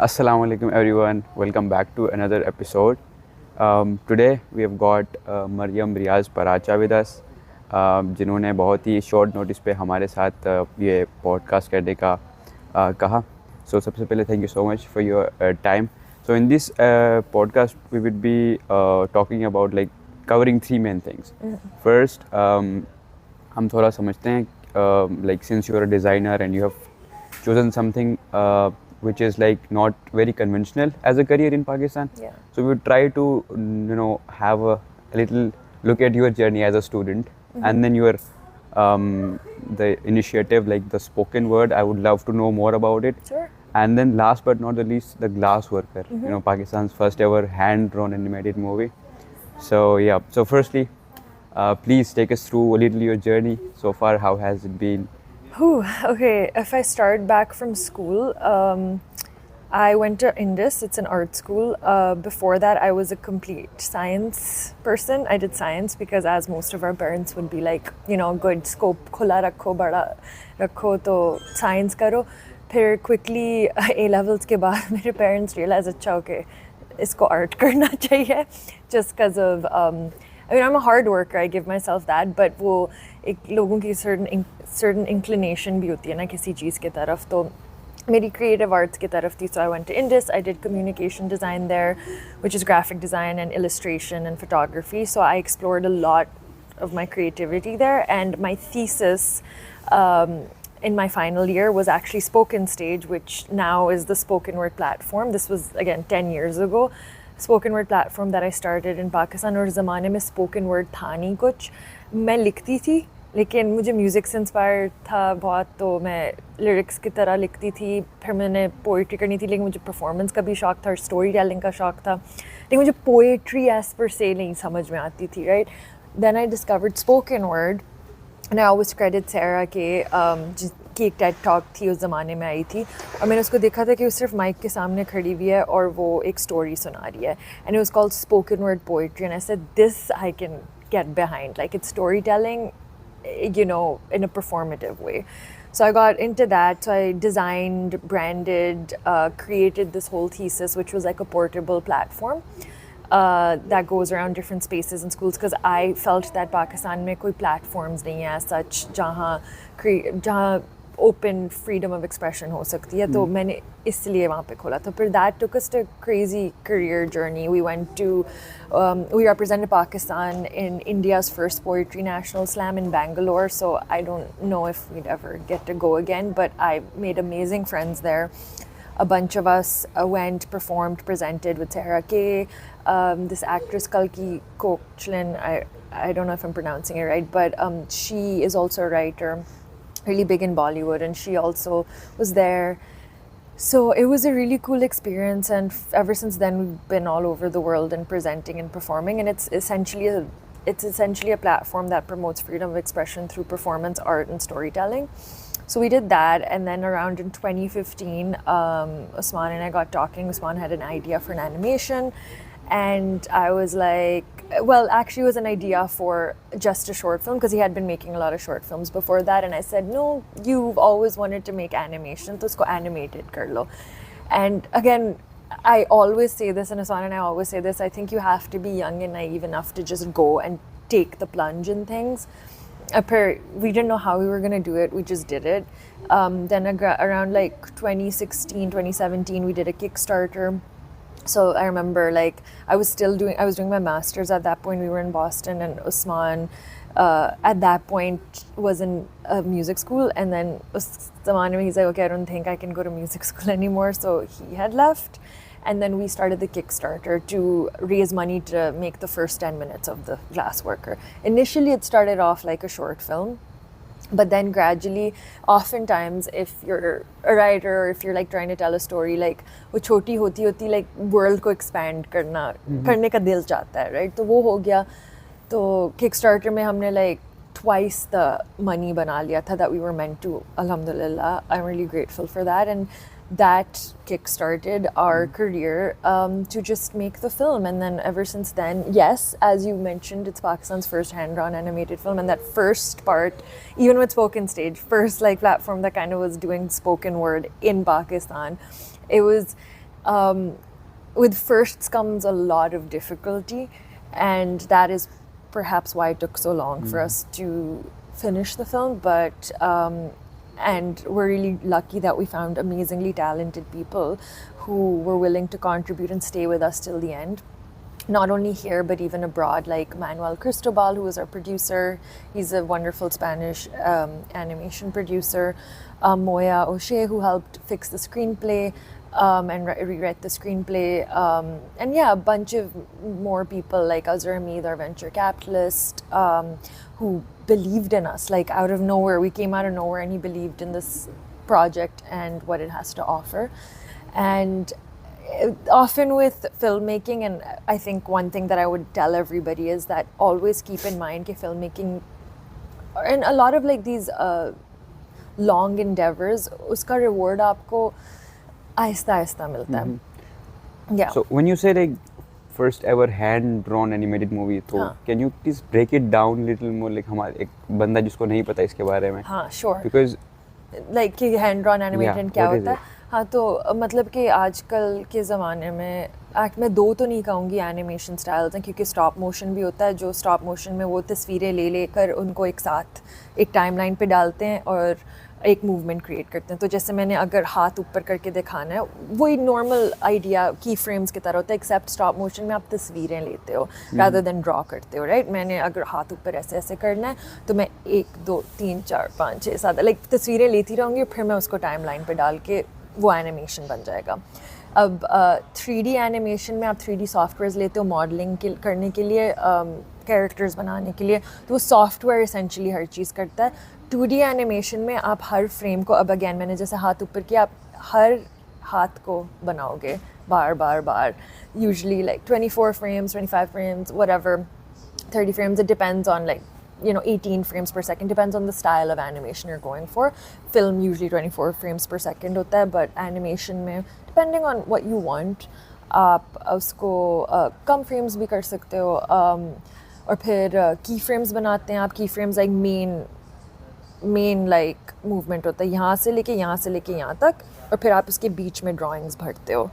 Assalamu alaikum everyone. Welcome back to another episode. Today we have got Maryam Riaz Paracha with us, जिन्होंने बहुत ही short notice पे हमारे साथ ये podcast करने का कहा. So सबसे पहले thank you so much for your time. So in this podcast we would be talking about like covering three main things. First, हम थोड़ा समझते हैं like since you are a designer and you have chosen something which is like not very conventional as a career in Pakistan. Yeah. So we would try to have a little look at your journey as a student, and then your the initiative like the spoken word. I would love to know more about it. Sure. And then last but not the least, the Glass Worker. Pakistan's first ever hand-drawn animated movie. So yeah. So firstly, please take us through a little your journey so far. How has it been? Okay, if I start back from school, I went to Indus. It's an art school. Before that, I was a complete science person. I did science because, as most of our parents would be like, good scope, khula rakho, bada rakho, to science karo. फिर quickly A levels के बाद मेरे parents realized अच्छा okay इसको art करना चाहिए just because of I mean I'm a hard worker, I give myself that, but वो एक लोगों की certain inclination भी होती है ना किसी चीज़ के तरफ. तो मेरी creative arts की तरफ थी, so I went to Indus. I did communication design there, which is graphic design and illustration and photography. So I explored a lot of my creativity there, and my thesis in my final year was actually Spoken Stage, which now is the spoken word platform. This was again 10 years ago. Spoken word platform that I started in Pakistan. और ज़माने में spoken word था नहीं कुछ. मैं लिखती थी, लेकिन मुझे म्यूज़िक से इंस्पायर था बहुत, तो मैं लिरिक्स की तरह लिखती थी. फिर मैंने पोइट्री करनी थी, लेकिन मुझे परफॉर्मेंस का भी शौक था, स्टोरी टेलिंग का शौक था, लेकिन मुझे पोइट्री एज पर से नहीं समझ में आती थी, right. Then I discovered spoken word, and I always credit Saira की एक टेड टॉक थी उस ज़माने में आई थी, और मैंने उसको देखा था कि वो सिर्फ माइक के सामने खड़ी हुई है और वो एक स्टोरी सुना रही है, and it was called spoken word poetry, and I said this I can get behind, like it's story telling in a performative way. So I got into that. So I designed, branded, created this whole thesis, which was like a portable platform that goes around different spaces in schools, because I felt that Pakistan mein koi platforms nahi hai as such jahan open freedom of expression हो सकती है. तो मैंने इसलिए वहाँ पे खोला. तो फिर that took us to a crazy career journey. We went to, we represented Pakistan in India's first Poetry National Slam in Bangalore. So I don't know if we'd ever get to go again, but I made amazing friends there. A bunch of us went, performed, presented with Sahara K. This actress Kalki Koechlin, I don't know if I'm pronouncing it right, but she is also a writer, really big in Bollywood, and she also was there. So it was a really cool experience, and ever since then we've been all over the world and presenting and performing, and it's essentially a platform that promotes freedom of expression through performance art and storytelling. So we did that, and then around in 2015 Usman and I got talking. Usman had an idea for an animation, and I was like, well, actually it was an idea for just a short film, because he had been making a lot of short films before that, and I said, no, you've always wanted to make animation, so usko animated kar lo. And again, I always say this, and Usman and I always say this, I think you have to be young and naive enough to just go and take the plunge in things. We didn't know how we were going to do it, we just did it. Then around like 2016, 2017, we did a Kickstarter. So I remember like I was doing my master's at that point. We were in Boston, and Usman at that point was in a music school, and then he's like, okay, I don't think I can go to music school anymore, so he had left. And then we started the Kickstarter to raise money to make the first 10 minutes of the Glass Worker. Initially it started off like a short film, but then gradually, oftentimes if you're a writer or if you're like trying to tell a story, like wo choti hoti like world ko expand karne ka dil chahta hai, right? तो वो हो गया. तो Kickstarter में हमने like twice the money बना लिया था that we were meant to. Alhamdulillah, I'm really grateful for that, and that kickstarted our career to just make the film. And then ever since then, yes, as you mentioned, it's Pakistan's first hand-drawn animated film, and that first part, even with Spoken Stage, first like platform that kind of was doing spoken word in Pakistan, it was with firsts comes a lot of difficulty, and that is perhaps why it took so long for us to finish the film. But and we're really lucky that we found amazingly talented people who were willing to contribute and stay with us till the end. Not only here, but even abroad, like Manuel Cristobal, who is our producer. He's a wonderful Spanish animation producer. Moya O'Shea, who helped fix the screenplay and rewrite the screenplay. And yeah, a bunch of more people like Azhar Hamid, our venture capitalist, who believed in us, like out of nowhere. We came out of nowhere and he believed in this project and what it has to offer. And often with filmmaking, and I think one thing that I would tell everybody is that always keep in mind that filmmaking and a lot of like these long endeavors, uska reward aapko aahista aahista milta hai. Yeah. So when you say like first ever hand drawn animated movie, तो हाँ. can you please break it down little more, like हमारे एक बंदा जिसको नहीं पता इसके बारे में, हाँ, sure. because लाइक कि हैंड ड्रॉन एनिमेटेड क्या what is होता है. हाँ, तो मतलब कि आजकल के ज़माने में एक्ट में दो तो नहीं कहूँगी एनिमेशन स्टाइल्स हैं, क्योंकि स्टॉप मोशन भी होता है. जो स्टॉप मोशन में वो तस्वीरें ले लेकर उनको एक साथ एक टाइमलाइन पे डालते हैं और एक मूवमेंट क्रिएट करते हैं. तो जैसे मैंने अगर हाथ ऊपर करके दिखाना है, वही नॉर्मल आइडिया की फ्रेम्स की तरह होता है, एक्सेप्ट स्टॉप मोशन में आप तस्वीरें लेते हो रादर देन ड्रॉ करते हो, राइट. मैंने अगर हाथ ऊपर ऐसे ऐसे करना है तो मैं 1 2 3 4 5 6 7 लाइक तस्वीरें लेती रहूँगी, फिर मैं उसको टाइमलाइन पे डाल के वो एनिमेशन बन जाएगा. अब 3D एनिमेशन में आप 3D सॉफ्टवेयर्स लेते हो मॉडलिंग करने के लिए, कैरेक्टर्स बनाने के लिए, तो वो सॉफ्टवेयर एसेंशियली हर चीज़ करता है. 2D एनिमेशन में आप हर फ्रेम को, अब अगेन मैंने जैसे हाथ ऊपर किया, आप हर हाथ को बनाओगे बार बार बार, usually like 24 frames 25 frames whatever, 30 frames, it depends on like 18 frames per second, depends on the style of animation you're going for. Film usually 24 frames per second hota hai, but animation mein depending on what you want आप उसको कम frames भी कर सकते हो. और फिर की frames बनाते हैं आप. की frames like main like movement होता है, यहाँ से लेके यहाँ तक, और फिर आप उसके बीच में ड्राइंग्स भरते हो.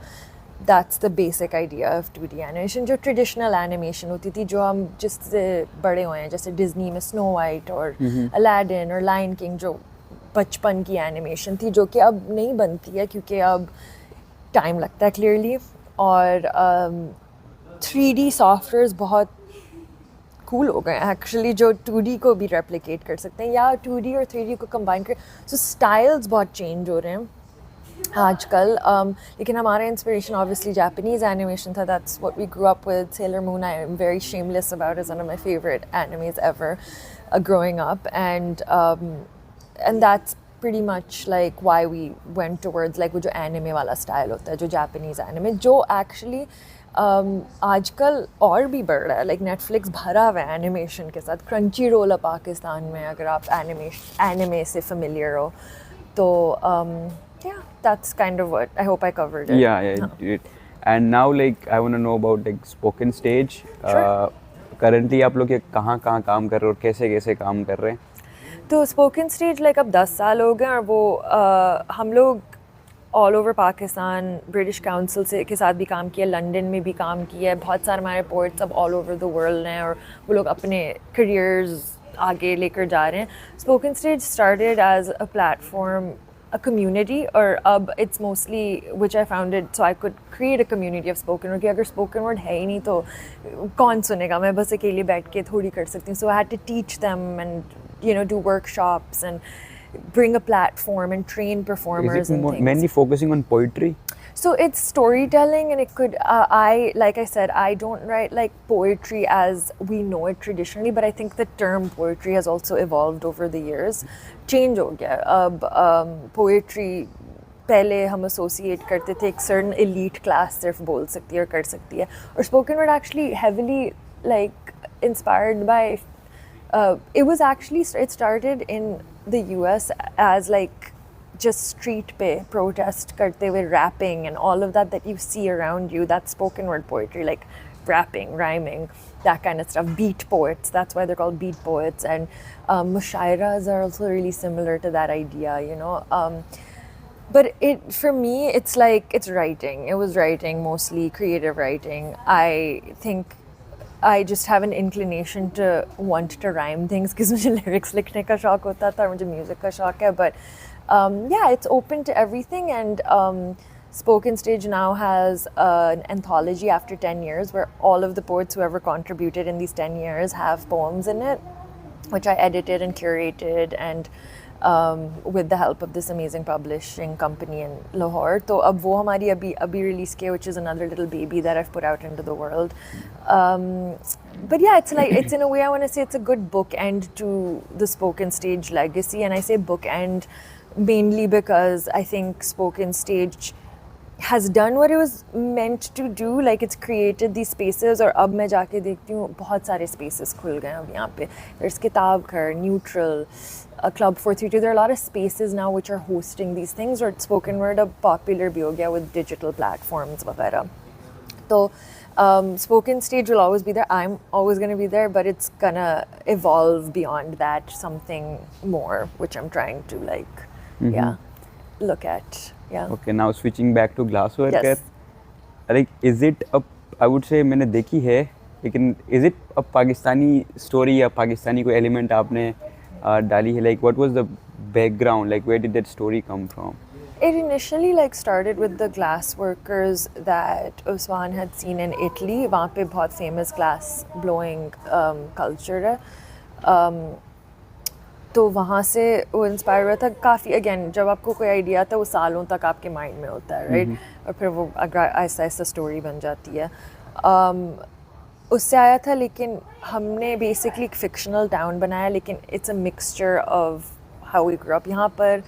That's the basic idea of 2D animation. जो ट्रेडिशनल एनिमेशन होती थी, जो हम जिससे बड़े हुए हैं, जैसे डिज्नी में स्नो वाइट और अलादीन और लायन किंग, जो बचपन की एनिमेशन थी, जो कि अब नहीं बनती है क्योंकि अब टाइम लगता है क्लियरली. और 3D सॉफ्टवेयर्स बहुत कूल हो गए एक्चुअली, जो 2D को भी रेप्लिकेट कर सकते हैं या 2D और 3D को कंबाइन कर. सो स्टाइल्स बहुत चेंज हो रहे हैं आजकल. लेकिन हमारा इंस्पिरेशन ऑब्वियसली जापानीज़ एनिमेशन था. That's what we grew up with. Sailor Moon I am very shameless about, is one of my favourite animes ever growing up, and that's pretty much like why we went towards like वो जो anime वाला style होता है, जो Japanese anime, जो actually आजकल और भी बढ़ रहा है. लाइक नेटफ्लिक्स भरा हुआ है एनिमेशन के साथ. क्रंची रोल है पाकिस्तान में, अगर आप एनिमे से फेमिलियर हो तो. Yeah, that's kind of what I hope I covered it. Yeah, you did. And now like I want to know about like spoken stage. Sure. Currently आप लोग कहाँ काम कर रहे हो और कैसे काम कर रहे हैं? तो स्पोकन स्टेज लाइक अब 10 साल हो गए, और वो हम लोग all over Pakistan British council से के साथ भी काम किया, लंदन में भी काम किया है. बहुत सारे हमारे पोइट्स अब ऑल ओवर द वर्ल्ड हैं और वो लोग अपने करियर्स आगे लेकर जा रहे हैं. Spoken Stage started as a platform, a community, और अब it's mostly which I founded so I could create a community of spoken word. कि अगर spoken word है ही नहीं तो कौन सुनेगा, मैं बस अकेले बैठ के थोड़ी कर सकती हूँ. So I had to teach them and do workshops and bring a platform and train performers. Is it and things. mainly focusing on poetry? So it's storytelling, and it could, like I said, I don't write like poetry as we know it traditionally, but I think the term poetry has also evolved over the years. Change हो गया. अब poetry पहले हम associate करते थे एक certain elite class सिर्फ बोल सकती है और कर सकती है, और spoken word actually heavily like inspired by, it started in the US as like just street pe protest karte हुए rapping and all of that you see around you. That's spoken word poetry, like rapping, rhyming, that kind of stuff. Beat poets, that's why they're called beat poets. And mushairas are also really similar to that idea, But for me, it's like it's writing. It was writing, mostly creative writing. I think I just have an inclination to want to rhyme things because मुझे lyrics लिखने का शौक होता था और मुझे music का शौक है. But yeah, it's open to everything, and Spoken Stage now has an anthology after 10 years where all of the poets who ever contributed in these 10 years have poems in it, which I edited and curated, and with the help of this amazing publishing company in Lahore. So अब वो हमारी अभी release किया, which is another little baby that I've put out into the world. But yeah, it's like, it's in a way I want to say it's a good bookend to the Spoken Stage legacy, and I say bookend mainly because I think Spoken Stage has done what it was meant to do, like it's created these spaces. और अब मैं जाके देखती हूँ बहुत सारे spaces खुल गए हैं अब यहाँ पे. There's Kitab Ghar, Neutral, Club 432. There are a lot of spaces now which are hosting these things, और spoken word अब popular भी हो गया with digital platforms वगैरह. So Spoken Stage will always be there. I'm always going to be there, but it's gonna evolve beyond that, something more, which I'm trying to like, yeah, look at. Yeah. Okay, now switching back to Glassworker. Yes. Like, is it a, I would say मैंने देखी है, लेकिन is it a Pakistani story या पाकिस्तानी कोई element आपने डाली है? Like, what was the background? Like, where did that story come from? It initially like started with the glass workers that Usman had seen in Italy. वहाँ पे बहुत famous glass blowing culture है. तो वहाँ से वो इंस्पायर हुआ था काफ़ी. अगेन जब आपको कोई आइडिया आता है वो सालों तक आपके माइंड में होता है, राइट? और फिर वो ऐसा ऐसा स्टोरी बन जाती है. उससे आया था, लेकिन हमने बेसिकली एक फिक्शनल टाउन बनाया, लेकिन it's a mixture of how we grow up यहाँ पर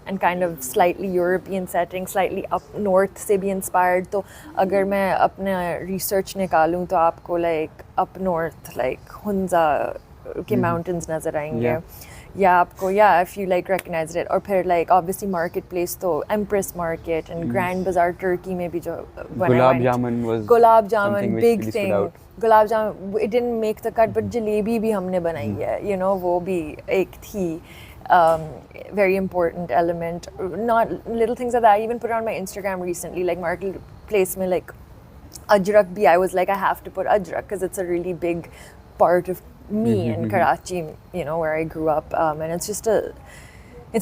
and kind of slightly European setting, slightly up north से भी इंस्पायर्ड. तो अगर मैं अपना रिसर्च निकालूँ तो आपको like up north like Hunza के माउंटेन्स नज़र आएंगे. या आपको if you like recognise it. और फिर लाइक ऑब्वियसली मार्केट प्लेस तो Empress Market and Grand Bazaar Turkey में भी जो gulab jamun big thing. Gulab jamun it didn't make the cut, but jalebi भी हमने बनाई है, यू नो, वो भी एक थी very important element. Not little things like that. I even put it on my Instagram recently, like marketplace mein like ajrak bhi. I was like, I have to put ajrak because it's a really big part of me in Karachi, you know, where I grew up, and it's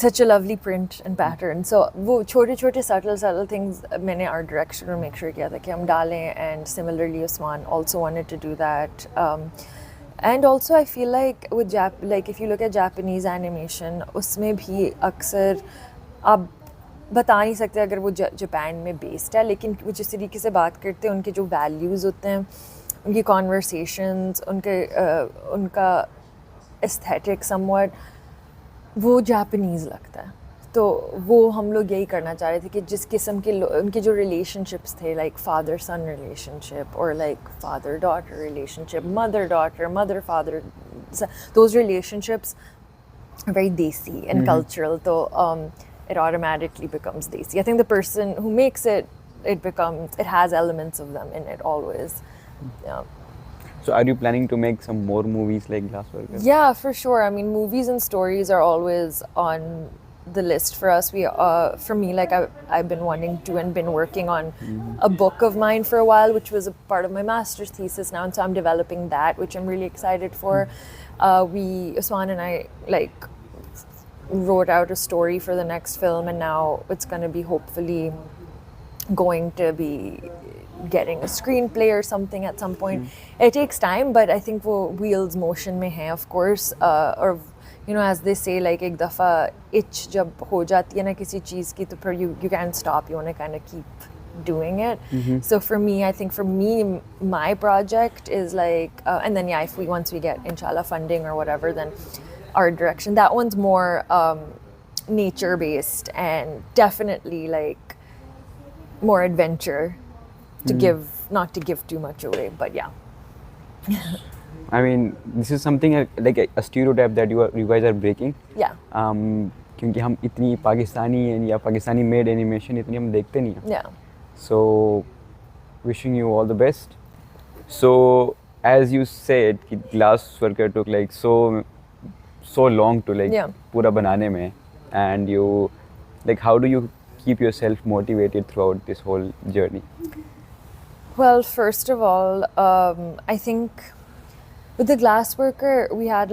such a lovely print and pattern. So वो छोटे subtle things मैंने art direction में make sure किया था कि हम डालें, and similarly Usman also wanted to do that. And also I feel like with like if you look at Japanese animation, उसमें भी अक्सर आप बता नहीं सकते अगर वो जापान में बेस्ड है, लेकिन वो जिस तरीके से बात करते हैं, उनके जो वैल्यूज़ होते हैं, उनकी कॉन्वर्सेशंस, उनका एस्थेटिक समवट वो जापानीज़ लगता है. तो वो हम लोग यही करना चाह रहे थे कि जिस किस्म के उनके जो रिलेशनशिप्स थे, लाइक फादर सन रिलेशनशिप और like father daughter relationship, mother daughter, mother father, those relationships very desi and cultural. So it automatically becomes desi. I think the person who makes it, it has elements of them in it always. Yeah. So are you planning to make some more movies like Glassworker? Yeah, for sure. I mean, movies and stories are always on the list for us. For me, like I've been wanting to and been working on a book of mine for a while, which was a part of my master's thesis now, and so I'm developing that, which I'm really excited for. Usman and I like wrote out a story for the next film, and now it's going to be hopefully going to be getting a screenplay or something at some point. It takes time, but I think वो wheels motion में है, of course. Or you know, as they say, like एक दफ़ा itch जब हो जाती है ना किसी चीज़ की, तो फिर you can't stop. You want to kind of keep doing it. So for me, I think for me, my project is like, and then yeah, once we get inshallah funding or whatever, then art direction. That one's more nature based and definitely like more adventure. Not to give too much away, but yeah. I mean, this is something like a stereotype that you guys are breaking. Yeah. क्योंकि हम इतनी पाकिस्तानी या Pakistani made animation इतनी हम देखते नहीं हैं. Yeah. So wishing you all the best. So as you said कि Glassworker took like so long to like पूरा बनाने में, and you like how do you keep yourself motivated throughout this whole journey? Well, first of all, I think with the Glassworker, we had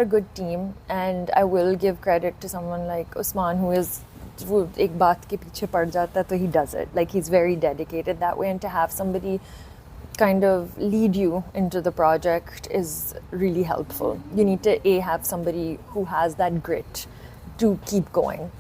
a good team, and I will give credit to someone like Usman, who is वो एक बात के पीछे पड़ जाता है तो he does it. Like he's very dedicated that way, and to have somebody kind of lead you into the project is really helpful. You need to have somebody who has that grit to keep going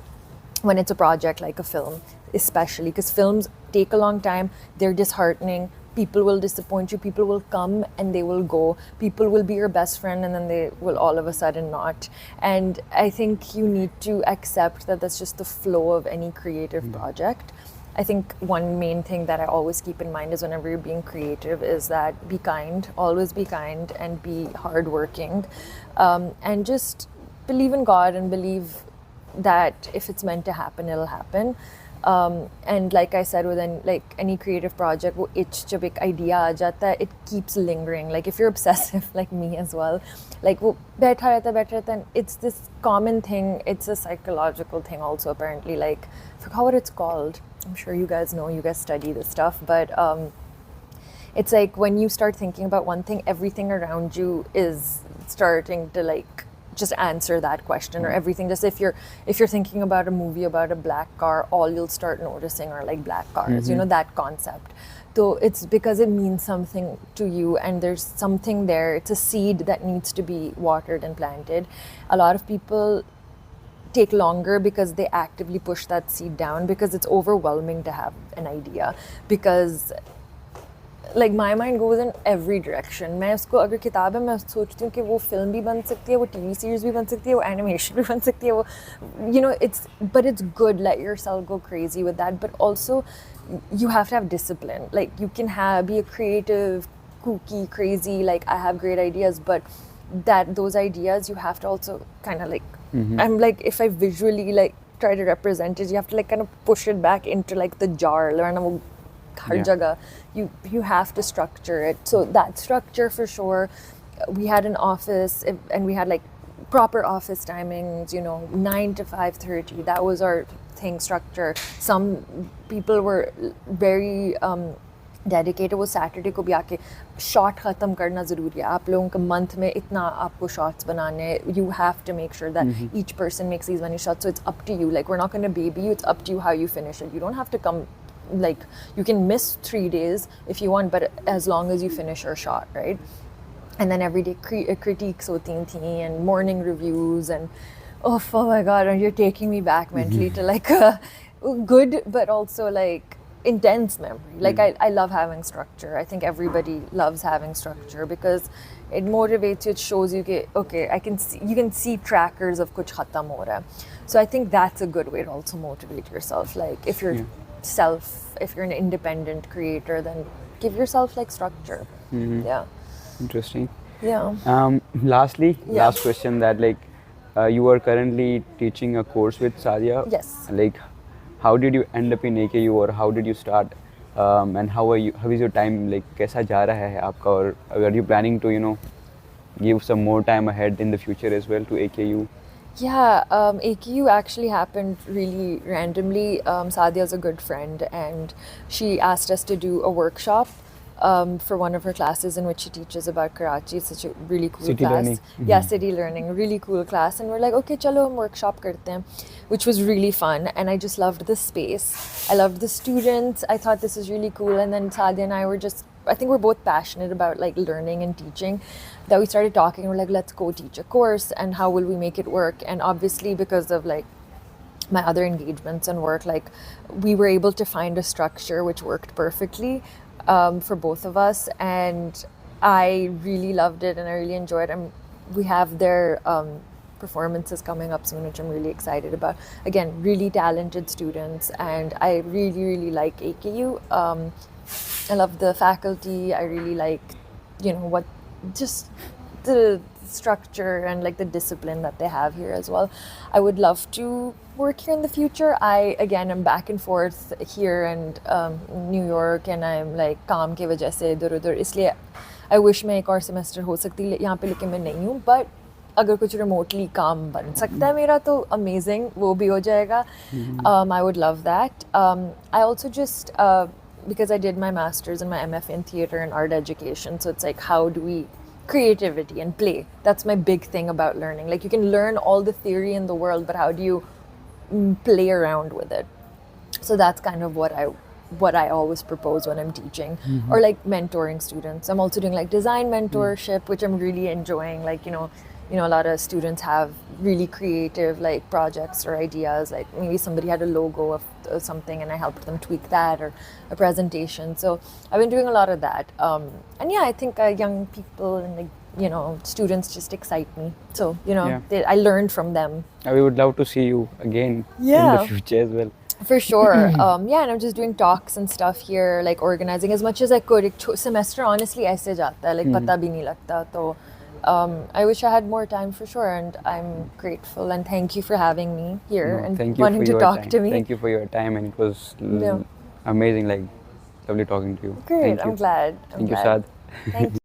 when it's a project like a film, especially because films take a long time, they're disheartening, people will disappoint you, people will come and they will go, people will be your best friend and then they will all of a sudden not. And I think you need to accept that that's just the flow of any creative project. I think one main thing that I always keep in mind is whenever you're being creative is that be kind, always be kind and be hardworking, and just believe in God and believe that if it's meant to happen, it'll happen. And like I said, with any creative project, wo itch jab ek idea aa jata hai, it keeps lingering. Like if you're obsessive like me as well, like wo baitha rehta, and it's this common thing. It's a psychological thing also apparently. Like I forgot what it's called. I'm sure you guys know. You guys study this stuff, but it's like when you start thinking about one thing, everything around you is starting to like just answer that question, or everything. Just if you're thinking about a movie about a black car, all you'll start noticing are like black cars, you know, that concept. So it's because it means something to you and there's something there. It's a seed that needs to be watered and planted. A lot of people take longer because they actively push that seed down because it's overwhelming to have an idea, because like my mind goes in every direction. मैं उसको अगर किताब है मैं सोचती हूँ कि वो फिल्म भी बन सकती है, वो टीवी सीरीज भी बन सकती है, वो एनिमेशन भी बन सकती है, वो you know, it's good, let yourself go crazy with that, but also you have to have discipline. Like you can be a creative, kooky, crazy, like I have great ideas, but those ideas you have to also kind of like I'm like, if I visually like try to represent it, you have to like kind of push it back into like the jar. Har jagah. You have to structure it. So that structure for sure. We had an office and we had like proper office timings, you know, 9 to 5:30. That was our thing, structure. Some people were very dedicated. वो Saturday को भी आके shot ख़त्म करना ज़रूरी है. आप लोगों का मंथ में इतना आपको शॉट्स बनाने, you have to make sure that each person makes these many shots. So it's up to you. Like we're not going to baby you. It's up to you how you finish it. You don't have to come, like you can miss 3 days if you want, but as long as you finish your shot, right? And then every day critiques hoti thi and morning reviews and oh my god, you're taking me back mentally to like a good but also like intense memory. Like I love having structure. I think everybody loves having structure because it motivates you. It shows you that okay, you can see trackers of kuch khatam ho raha hai. So I think that's a good way to also motivate yourself. Like if you're if you're an independent creator, then give yourself like structure. Yeah. Interesting. Yeah. Lastly, last question, that like you are currently teaching a course with Sadia. Yes. Like how did you end up in AKU, or how did you start, and how is your time, like कैसा जा रहा है आपका, और are you planning to, you know, give some more time ahead in the future as well to AKU? Yeah, AKU actually happened really randomly. Sadia is a good friend and she asked us to do a workshop for one of her classes in which she teaches about Karachi. It's such a really cool City class. learning. Yeah, city learning, really cool class. And we're like, okay, chalo hum workshop karte hain, which was really fun. And I just loved the space. I loved the students. I thought this is really cool. And then Sadia and I were just, I think we're both passionate about like learning and teaching, that we started talking. We're like, let's go teach a course and how will we make it work? And obviously because of like my other engagements and work, like we were able to find a structure which worked perfectly for both of us, and I really loved it and I really enjoyed it. And we have their performances coming up soon, which I'm really excited about. Again, really talented students, and I really like AKU. I love the faculty. I really like, you know, what just the structure and like the discipline that they have here as well. I would love to work here in the future. I again am back and forth here and New York, and I'm like काम के वजह से इधर उधर, इसलिए I wish मैं एक और semester हो सकती यहाँ पे, लेकिन मैं नहीं हूँ. But अगर कुछ remotely काम बन सकता है मेरा तो amazing, वो भी हो जाएगा. I would love that. I also just because I did my master's and my MF in theater and art education, so it's like how do we creativity and play. That's my big thing about learning. Like you can learn all the theory in the world, but how do you play around with it? So that's kind of what I always propose when I'm teaching, or like mentoring students. I'm also doing like design mentorship, which I'm really enjoying. Like a lot of students have really creative like projects or ideas. Like maybe somebody had a logo of something, and I helped them tweak that, or a presentation. So I've been doing a lot of that. And yeah, I think young people and like students just excite me. So Yeah. I learned from them. We would love to see you again in Yeah. the future as well. For sure. Yeah, and I'm just doing talks and stuff here, like organizing as much as I could. एक semester honestly ऐसे जाता है, like पता भी नहीं लगता. So I wish I had more time for sure, and I'm grateful and thank you for having me here No, and thank you wanting for to your talk time. to me. Thank you for your time, and it was Yeah. amazing, like lovely talking to you. Great, Thank you. I'm glad. Thank you, glad. Saad. Thank you.